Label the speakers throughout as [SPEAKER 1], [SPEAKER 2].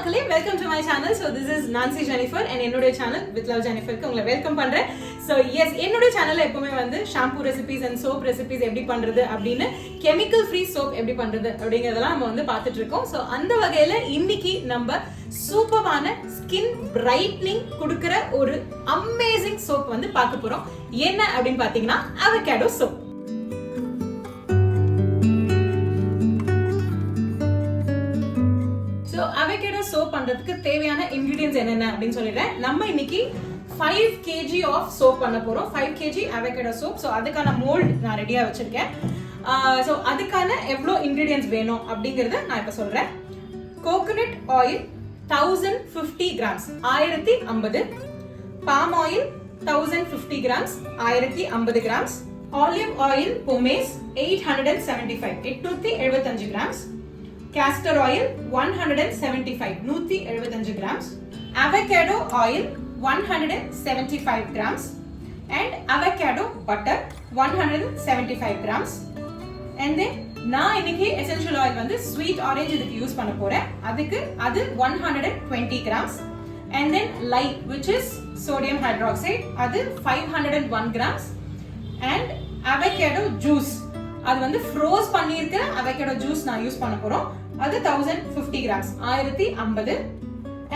[SPEAKER 1] மக்களே, welcome to my channel. So this is Nancy Jennifer and என்னுடைய channel with love ஜெனிஃபருக்கு உங்களை welcome பண்றேன். So S, என்னுடைய சேனல்ல எப்பவுமே வந்து shampoo recipes and soap recipes எப்படி பண்றது அப்படின்னு, கெமிக்கல் ஃப்ரீ சோப் எப்படி பண்றது அப்படிங்கறதெல்லாம் நம்ம வந்து பார்த்துட்டு இருக்கோம். ஸோ அந்த வகையில இன்னைக்கு நம்ம சூப்பரான ஸ்கின் பிரைட்னிங் கொடுக்கிற ஒரு அமேசிங் சோப் வந்து பார்க்க போறோம். என்ன அப்படின்னு பாத்தீங்கன்னா அவகேடோ சோப். அவகேடோ சோப் பண்றதுக்கு தேவையான இன்கிரிடியன்ட்ஸ் என்னென்ன அப்படின்னு சொல்லிடுறேன். நம்ம இன்னைக்கு 5 kg ஆஃப் சோப் பண்ண போறோம். 5 kg அவகேடோ சோப். ஸோ அதுக்கான மோல்ட் நான் ரெடியா வச்சிருக்கேன். ஸோ அதுக்கான எவ்வளோ இன்கிரிடியன்ட்ஸ் வேணும் அப்படிங்கறத நான் இப்ப சொல்றேன். Coconut oil 1050 grams 1050, palm oil 1050 grams 1050 grams, olive oil pomace 875 875 grams, castor oil 175 175 grams, avocado oil 175 grams and avocado butter 175 grams. And then நான் இன்னைக்கு essential oil வந்து sweet orange இதுக்கு யூஸ் பண்ண போறேன். அதுக்கு அது 120 grams. And then lye which is sodium hydroxide அது 501 grams and avocado juice அது வந்து ஃப்ரோஸ் பண்ணியிருக்கிற அவகேடோ ஜூஸ் நான் யூஸ் பண்ண போறோம். அது 1050 grams 1050.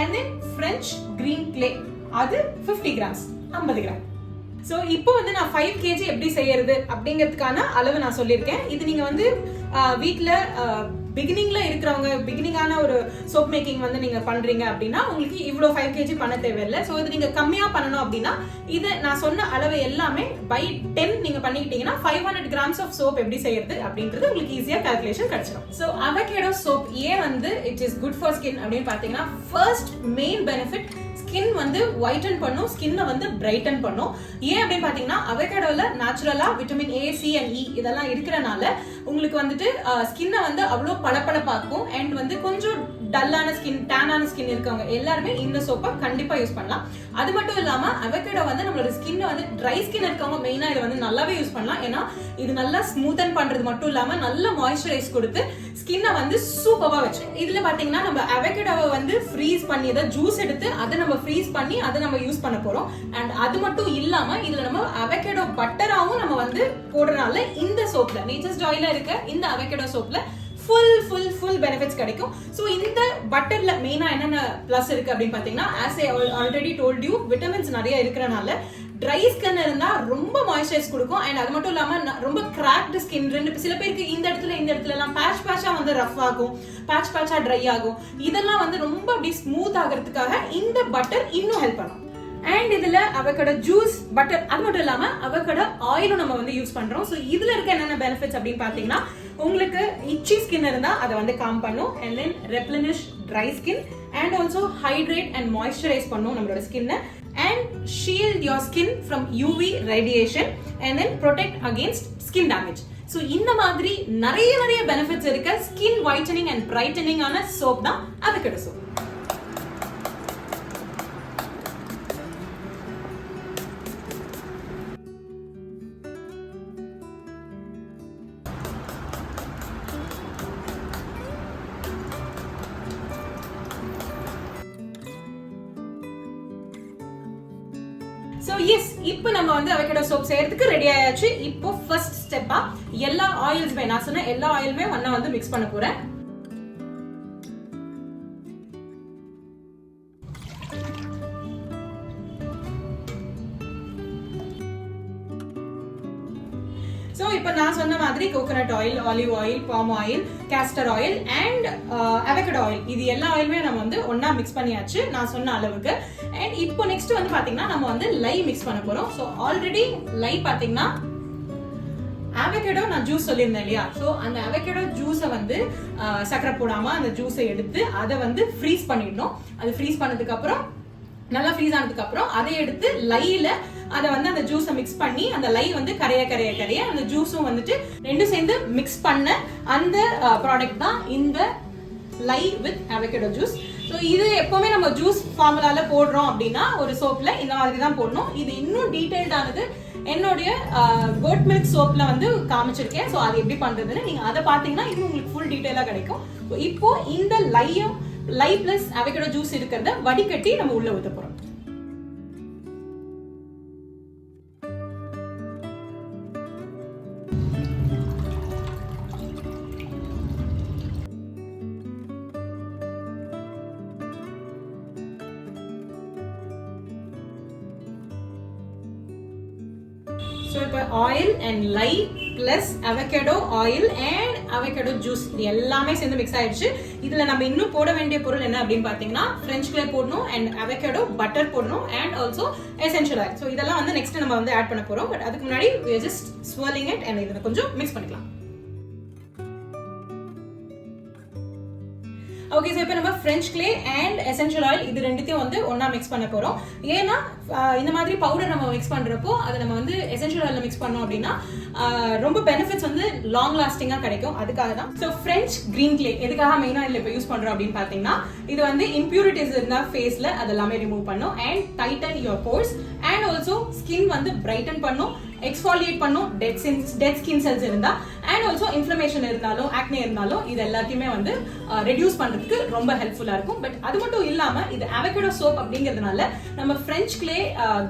[SPEAKER 1] and then French green clay அது 50 கிராம்ஸ் 50 கிராம். சோ இப்போ வந்து நான் 5 kg எப்படி செய்யறது அப்படிங்கிறதுக்கான அளவு நான் சொல்லியிருக்கேன். இது நீங்க வந்து வீட்ல பிகினிங்ல இருக்கிறவங்க, பிகினிங்கான ஒரு சோப் மேக்கிங் வந்து நீங்க பண்றீங்க அப்படின்னா உங்களுக்கு இவ்வளோ 5 kg பண்ண தேவையில்லை. ஸோ இது நீங்க கம்மியா பண்ணணும் அப்படின்னா இது நான் சொன்ன அளவு எல்லாமே by 10 நீங்க பண்ணிக்கிட்டீங்கன்னா 500 கிராம்ஸ் ஆஃப் சோப் எப்படி செய்யறது அப்படின்றது உங்களுக்கு ஈஸியா கால்குலேஷன் கிடைச்சிடும். ஸோ அவகேடோ சோப் ஏன் வந்து it is good for skin அப்படின்னு பாத்தீங்கன்னா, ஃபர்ஸ்ட் மெயின் பெனிஃபிட் ஸ்கின் வந்து ஒயிட்டன் பண்ணும், ஸ்கின்னை வந்து பிரைட்டன் பண்ணும். ஏன் அப்படின்னு பாத்தீங்கன்னா, அவகேடோல நேச்சுரலா vitamin A, C and E இதெல்லாம் இருக்கிறனால உங்களுக்கு வந்துட்டு ஸ்கின்னை வந்து அவ்வளோ பளபளப்பாக்கும். அண்ட் வந்து கொஞ்சம் டல்லான ஸ்கின், டேனான ஸ்கின் இருக்கவங்க எல்லாருமே இந்த சோப்பை கண்டிப்பா யூஸ் பண்ணலாம். அது மட்டும் இல்லாம அவகேடோ வந்து நம்மளோட ஸ்கின்னை வந்து ட்ரை ஸ்கின் இருக்கவங்க மெயினா இதை வந்து நல்லாவே யூஸ் பண்ணலாம். ஏன்னா இது நல்லா ஸ்மூத்தன் பண்றது மட்டும் இல்லாம நல்ல மாய்ஸ்சரைஸ் கொடுத்து ஸ்கின்னை வந்து சூப்பரா வச்சு. இதுல பாத்தீங்கன்னா நம்ம அவகேடோவை வந்து ஃப்ரீஸ் பண்ணி அதை ஜூஸ் எடுத்து அதை நம்ம ஃப்ரீஸ் பண்ணி அதை நம்ம யூஸ் பண்ண போறோம். அண்ட் அது மட்டும் இல்லாம இதுல நம்ம அவகேடோ பட்டராவும் நம்ம வந்து போடுறதுனால இந்த சோப்ல, நேச்சர்ஸ் ஆயில இருக்க இந்த அவகேடோ சோப்ல full benefits கிடைக்கும். சோ இந்த பட்டர்ல மெயினா என்னென்ன பிளஸ் இருக்கு அப்படின்னு பாத்தீங்கன்னா, as I already told you, vitamins நிறைய இருக்கறனால ட்ரை ஸ்கின் இருந்தா ரொம்ப மாய்ஸ்சரைஸ் கொடுக்கும். அண்ட் அது மட்டும் இல்லாம ரொம்ப கிராக்டு ஸ்கின், சில பேருக்கு இந்த இடத்துல எல்லாம் பேட்சா வந்து ரஃப் ஆகும், பேட்சா ட்ரை ஆகும். இதெல்லாம் வந்து ரொம்ப அப்படி ஸ்மூத் ஆகிறதுக்காக இந்த பட்டர் இன்னும் ஹெல்ப் பண்ணும். அண்ட் இதுல அவகேடோ ஜூஸ், பட்டர், அது மட்டும் இல்லாம அவகேடோ ஆயிலும் நம்ம வந்து யூஸ் பண்றோம். சோ இதுல இருக்க என்னென்ன பெனிஃபிட்ஸ் அப்படின்னு பாத்தீங்கன்னா, உங்களுக்கு இச்சி ஸ்கின் இருந்தா அதை வந்து காம் பண்ணும். And then replenish dry skin and also hydrate and moisturise பண்ணும் நம்மளோட ஸ்கின்னை. And shield your skin from UV radiation and then protect against skin damage. So இந்த மாதிரி நிறைய பெனிஃபிட்ஸ் இருக்க ஸ்கின் ஒயிட்டனிங் அண்ட் பிரைட்டனிங் ஆன சோப் தான் அவகேடோ சோப். So yes, இப்போ நம்ம வந்து அவகேடோ சோப் செய்யறதுக்கு ரெடி ஆயாச்சு. இப்போ ஃபர்ஸ்ட் ஸ்டெப்பா எல்லா ஆயில்ஸ்மே, நான் சொன்ன எல்லா ஆயிலுமே ஒண்ணா வந்து மிக்ஸ் பண்ண போறேன். சோ இப்போ நான் சொன்ன மாதிரி coconut oil, olive oil, palm oil, castor oil and avocado oil, இது எல்லா ஆயிலுமே நம்ம வந்து ஒண்ணா மிக்ஸ் பண்ணியாச்சு நான் சொன்ன அளவுக்கு. அண்ட் இப்போ நெக்ஸ்ட் வந்து பாத்தீங்கன்னா நம்ம வந்து லை மிக்ஸ் பண்ண போறோம். சோ ஆல்ரெடி லை பாத்தீங்கன்னா அவகேடோ நான் ஜூஸ் சொல்லியிருந்தேன் இல்லையா, சோ அந்த அவகேடோ ஜூஸை வந்து சக்கரை போடாம அந்த ஜூஸை எடுத்து அதை வந்து ஃப்ரீஸ் பண்ணிடணும். அது ஃப்ரீஸ் பண்ணதுக்கு அப்புறம், நல்லா ஃப்ரீஸ் ஆனதுக்கு அப்புறம் அதை எடுத்து லைல அதை வந்து அந்த ஜூஸை மிக்ஸ் பண்ணி அந்த லை வந்து கரைய அந்த ஜூஸும் வந்துட்டு ரெண்டும் சேர்ந்து மிக்ஸ் பண்ண அந்த ப்ராடக்ட் தான் இந்த லை வித் அவகேடோ ஜூஸ். ஸோ இது எப்பவுமே நம்ம ஜூஸ் ஃபார்முலால போடுறோம் அப்படின்னா ஒரு சோப்ல இந்த மாதிரி தான் போடணும். இது இன்னும் டீடைல்டானது என்னுடைய கோட் மில்க் சோப்ல வந்து காமிச்சிருக்கேன். ஸோ அது எப்படி பண்றதுன்னு நீங்க அதை பார்த்தீங்கன்னா இன்னும் உங்களுக்கு ஃபுல் டீடைலா கிடைக்கும். இப்போ இந்த லையும் லை பிளஸ் அவகேடோ ஜூஸ் இருக்கிறத வடிகட்டி நம்ம உள்ள ஊத்த போறோம். So இப்போ oil and lye plus avocado oil and avocado juice இது எல்லாமே சேர்ந்து மிக்ஸ் ஆயிடுச்சு. இதுல நம்ம இன்னும் போட வேண்டிய பொருள் என்ன அப்படின்னு பாத்தீங்கன்னா French clay போடணும் and avocado butter போடணும் and also essential oil. So இதெல்லாம் வந்து நெக்ஸ்ட் நம்ம வந்து ஆட் பண்ண போறோம். பட் அதுக்கு முன்னாடி we are just swirling it and இத கொஞ்சம் மிக்ஸ் பண்ணிக்கலாம். ஓகே, சோ இப்போ நம்ம French clay and essential oil இது ரெண்டுத்தையும் வந்து ஒண்ணா மிக்ஸ் பண்ண போறோம். ஏன்னா இந்த மாதிரி பவுடர் நம்ம மிக்ஸ் பண்றப்போ அது நம்ம வந்து essential oilல மிக்ஸ் பண்ணோம் அப்படின்னா ரொம்ப பெனிஃபிட்ஸ் வந்து லாங் லாஸ்டிங்கா கிடைக்கும். அதுக்காக தான். சோ French green clay எதுக்காக மெயினா இல்ல இப்ப யூஸ் பண்றோம் அப்படின்னு பாத்தீங்கன்னா இது வந்து impurities இருந்தா ஃபேஸ்ல அதெல்லாம் ரிமூவ் பண்ணும் and tighten your pores and also skin வந்து brighten பண்ணும், எக்ஸ்ஃபாலியேட் பண்ணும் டெட் ஸ்கின் செல்ஸ் இருந்தா and also inflammation இருந்தாலும் acne இருந்தாலும் இது எல்லாத்தையுமே வந்து ரெடியூஸ் பண்றதுக்கு ரொம்ப ஹெல்ப்ஃபுல்லா இருக்கும். பட் அது மட்டும் இல்லாம இது avocado soap அப்படிங்கிறதுனால நம்ம French clay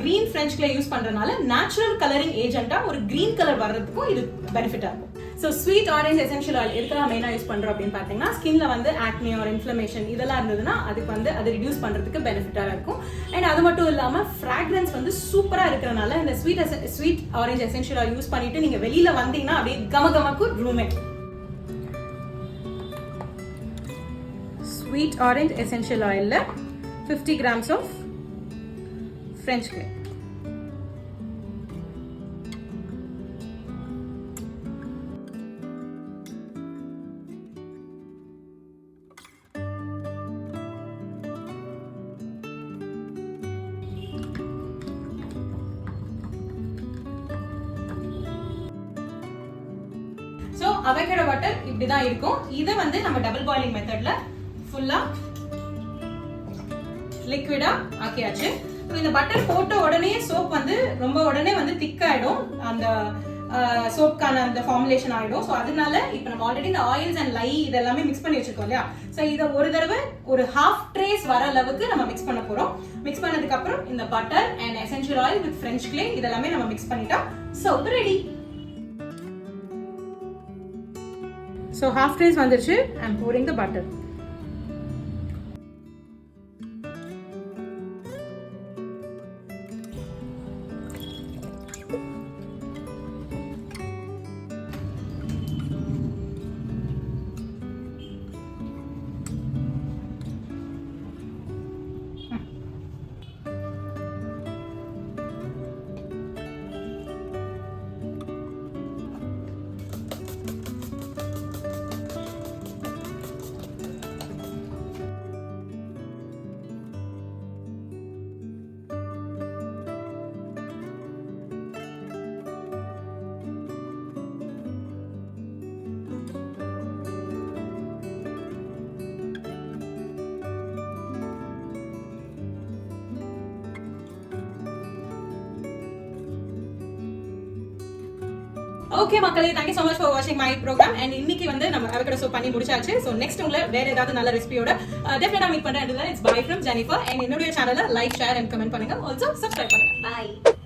[SPEAKER 1] green French clay use பண்றதுனால நேச்சுரல் கலரிங் ஏஜென்ட்டா ஒரு green கலர் வர்றதுக்கும் இது பெனிஃபிட்டா இருக்கும். So sweet orange essential oil எதுக்காக மெயினா யூஸ் பண்றோம் அப்படின்னு பாத்தீங்கன்னா ஸ்கின்ல வந்து acne or inflammation இதெல்லாம் இருந்ததுன்னா அதுக்கு வந்து அது ரிடியூஸ் பண்றதுக்கு பெனிஃபிட்டா இருக்கும். அண்ட் அது மட்டும் இல்லாம fragrance வந்து சூப்பரா இருக்கறனால இந்த sweet orange essential oil use பண்ணிட்டு நீங்க வெளியில வந்தீங்கன்னா அப்படியே கமகமக்கு roommate. Sweet orange essential oil 50 grams of French clay. So avocado butter இப்படி தான் இருக்கும். இத வந்து நம்ம டபுள் பாயிலிங் மெத்தட்ல ஃபுல்லா லிக்விடா ஆக்கியாச்சு. இந்த பட்டர் போட்ட உடனே சோப் வந்து ரொம்ப உடனே வந்து திக் ஆயிடும், அந்த சோப்கான அந்த ஃபார்முலேஷன் ஆயிடும். ஸோ அதனால இப்போ நம்ம ஆல்ரெடி இந்த ஆயில்ஸ் அண்ட் லை இதெல்லாமே மிக்ஸ் பண்ணி வச்சிருக்கோம் இல்லையா. ஸோ இதை ஒரு தடவை ஒரு ஹாஃப் ட்ரேஸ் வர அளவுக்கு நம்ம மிக்ஸ் பண்ண போறோம். மிக்ஸ் பண்ணதுக்கு அப்புறம் இந்த butter and essential oil with French clay இதெல்லாமே நம்ம மிக்ஸ் பண்ணிட்டா soap ready. So half trays வந்துருச்சு. I'm pouring the butter. Okay மக்களே, thank you so much for watching my program. and இன்னைக்கு வந்து நம்ம avocado soap பண்ணி முடிச்சாச்சு. so next உங்களை வேற ஏதாவது நல்ல ரெசிபியோட டெஃபினட்டா மீட் பண்றேன். It's bye from Jennifer. and என்னோட சேனலை லைக், ஷேர் and கமெண்ட் பண்ணுங்க. also subscribe பண்ணுங்க. bye.